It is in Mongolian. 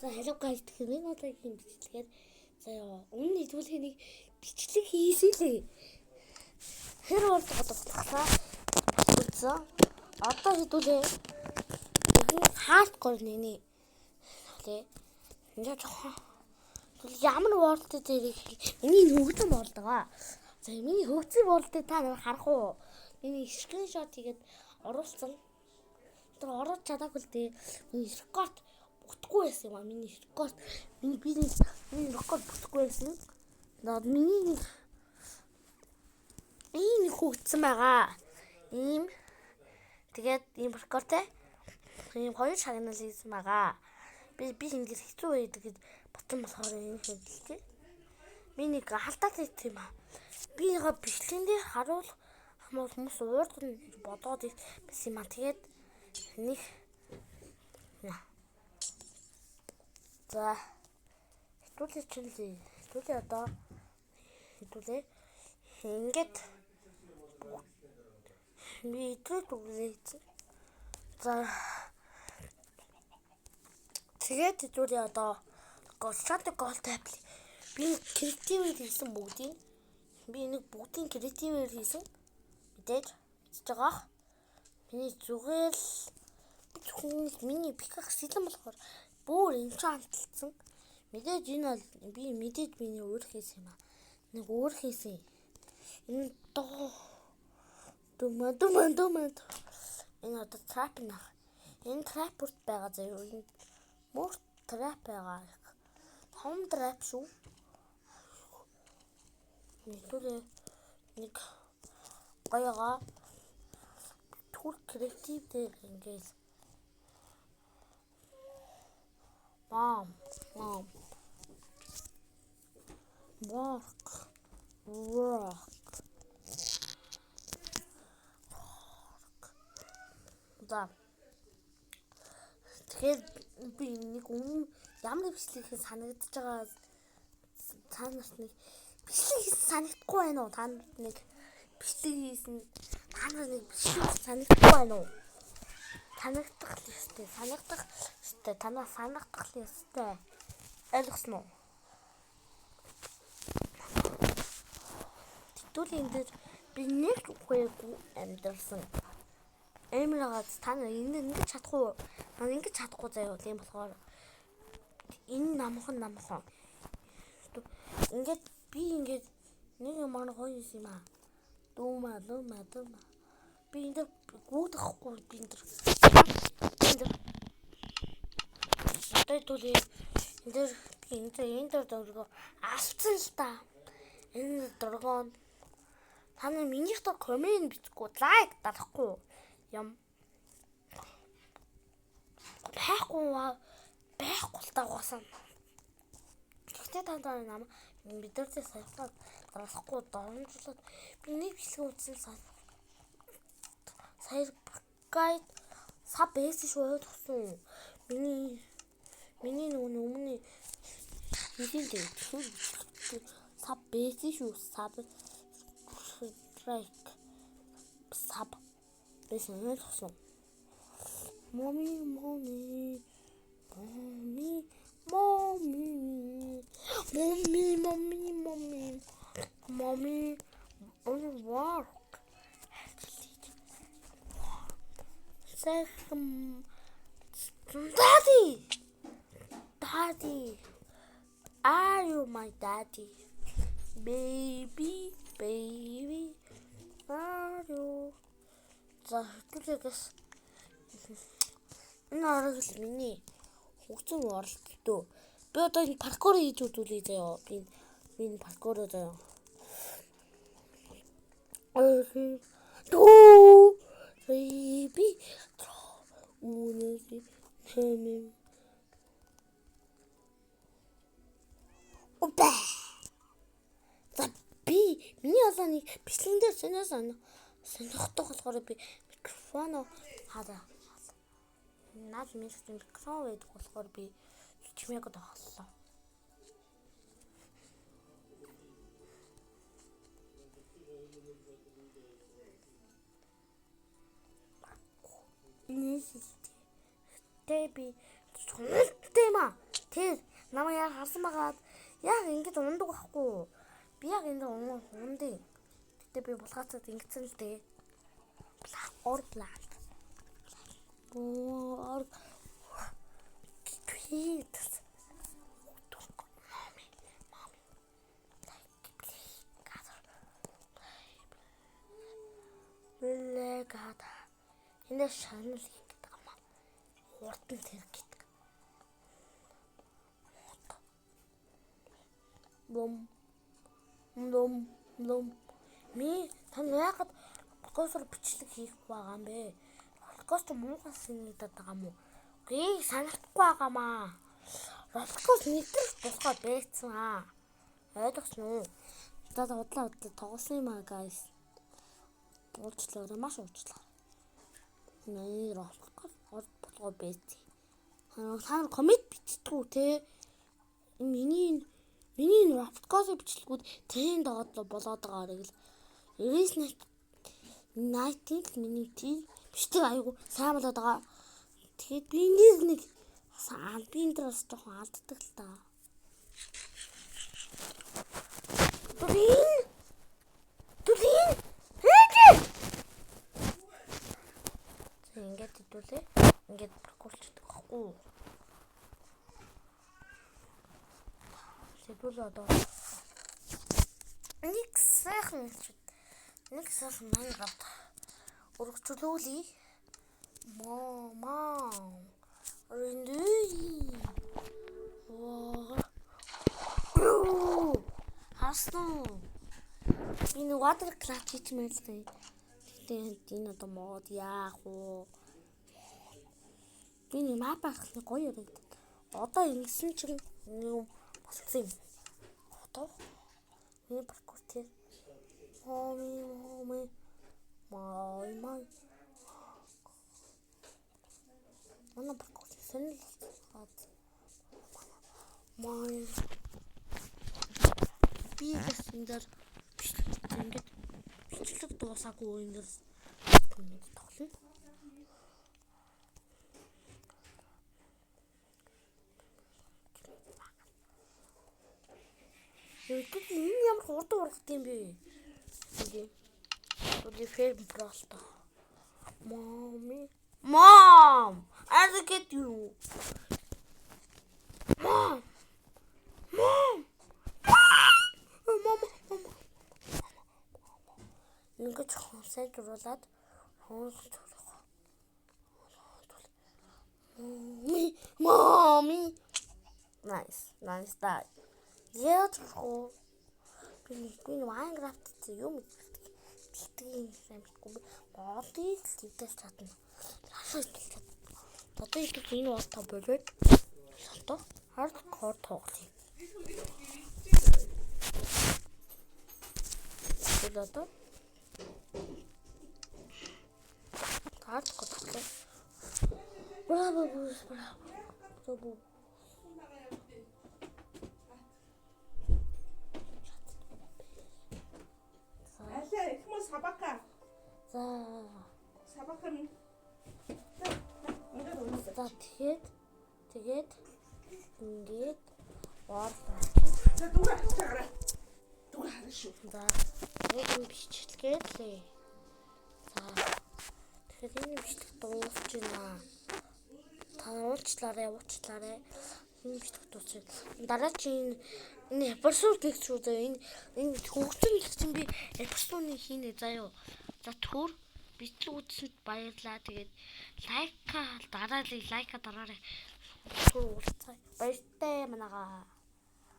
За hello guys тэгэхээр одоогийн бичлэгээр заяа өмнө хэдүүлэх нэг бичлэг хийсэн лээ. Тэр болчихлаа. Үзсэн. Одоо хэдүүлээ. Энэ хардкор нэний. Тэ. Ингээд жоохон ямар world дээр миний хөгжим болдгоо. За миний хөгжим болдыг та нар харах уу? Миний скриншот хийгээд оруулсан. Тэр оруулж чадаагүй л дээ. Миний рекорд бүтггүй байсан юм аа. Миний рекорд миний рекорд бүтггүй байсан. Наад миний ийм хөгжсөн байгаа. Ийм тэгээд ийм рекордтэй ийм хоёр шагнал хийсэн байгаа. Би ингэж хэцүү байдаг гэд батан болохоор энэ хэлдэг. Би нэг халдаад байт юм аа. Би яга бичлэгэн дээр харуул хүмүүс уурдах нь бодоод байсан юм аа. Тэгээд нэг за хэдүүлээ чинь хэдүүлээ одоо хэдүүлээ ингээд би идэвхтэй үгүйч. За тэгээд хэдүүлээ одоо гол тайпли би креативээр хийсэн бүгдийг би нэг бүгдийг креативээр хийсэн мэдээж байгаа. Миний зүгээр л хүмүүс миний пиках сэлэн болохоор бүр энэ ч ханталцсан. Мэдээж энэ бол би мэдээж миний өөр хийсэн юм аа. Нэг өөр хийсэн. Энэ думаа. Энэ одоо трап нах. Энэ трапурт байгаа заяа. Энэ мөр трап байгаа. Том трап шүү. Нэг гоёга түр креатив дээр ингээд work. Да. Тэгэхээр би нэг ямар бичлэгийг санагдаж байгаа та нарт нэг бичлэг санагдахгүй байна уу? Та нарт нэг бичлэг хийсэн та нар нэг бичлэг санагдахгүй байна уу? Санагдах ёстой. Танаа санагдах ёстой. Ойлгосноо? Тэтгэлийн дээр би нэг үгүй амьдсан. Эмрагаад та нар ингэж чадахгүй. Та ингэж чадахгүй заяа. Тийм болохоор энэ намхан. Ингээд би ингээд нэг маань гоё юм аа. Думаа. Би энэ гүйдэхгүй би энэ хэдүүлээ энэ дээр дөргөө авцсан л та. Энэ дөргөө та нар минийх дээр комент бичгүй лайк дарахгүй юм. Байхгүй л дагуулсан. Гэхдээ та нар нам бидэртээ саяхан дарахгүй дөрмжлоод би нэг бичлэг үзсэн сая гайд саб байсан шүү төгсөн. Миний өмнө хийдэй саб байсан шүү саб strike саб байсан төгсөн. Mommy only work. Daddy, are you my daddy? Baby, are you? За тэгээс энэ арга миний хөгжим оролттой. Би одоо энэ паркур хийж үзүүлээ заяа. Би энэ паркур заяа. Baby, Опа. За би миний олонны бичлэгэн дээр сонирхдаг болохоор би микрофон хадаа. Наад микрофон байдаг болохоор би чимээг тоглолоо. Тэби Тема Намайг яа харсан байгаа. Яг ингэж ундаг байхгүй. Би яг энэ ундыг. Гэтэ би булгаацаад ингэсэн л дээ. Or plant. Or please. Блэкада. Энэ шанал хийх гэдэг юм аа. Хурдан тэр гэдэг. Лом. Ми тань яагаад подкастер бичлэг хийх байгаа юм бэ? Подкастер муухай санагдаад байгаа юм уу? Гээ санахгүй байгаа маа. Подкаст нэтрэх босгоод байцсан аа. Ойлгосон уу? За удлаа тоглосон юм аа guys. Уучлаарай, маш уучлаарай. Нэр болгоо бэт. Хаа коммент бичдэг үү те? Миний подкаст бичлэгүүд тренд болоод байгааыг л Erase Night миний бичдэг айгу сайн болоод байгаа. Тэгээд би нэг интерес жоохон алддаг л та. Түлин. Ингээд хэдүүлээ. Ингээд проколчдаг байхгүй. Хэдүүлээ одоо. Нэг сайхан Minecraft урагчлуулъя. Мам. Рэнди. Хаснаа. Би нэг watercraft хиймээр л дээ. Тэгтээ энэ одоо мод яах вэ? Би нэг map ахлах гоё яригдав. Одоо ингэсэн чинь юм болсон юм. Одоо энэ паркур тэр. Мой. Манай паркур сэн л мой. Би гэсэндэр ингээд бичлэг дуусаагүй энэ тоглоно. Энэ ямар хурдан ургах юм бэ? Үгүй ферм просто. Mom, I will get you. Mom. Ингээд сайд дуруулаад Mommy. Nice that. Yeah, би Minecraft юм битгий юмгүй модыг тэгдэж чадна. Одоо их энэ утаа болоод одоо hardcore тоглоё. Одоо hardcore тоглоё. Браво. Sabaka. Sabaka. Тэгээд ингээд орлоо. За дугаар хараа шүү. За нэг юм бичлэгээд лээ. За тэгэхээр энэ бичлэг дуусч байна. Та уучлаарай. Энэ бичлэг дуусчих. Дараагийн энэ эпизод гэх шүү дээ. Энэ хөгжим гэсэн би эпизодыг хийнэ заяа. За төр бичлэг үзсэнд баярлаа. Тэгээд лайка дараарай. Төр уулзъя. Баяртай манайгаа.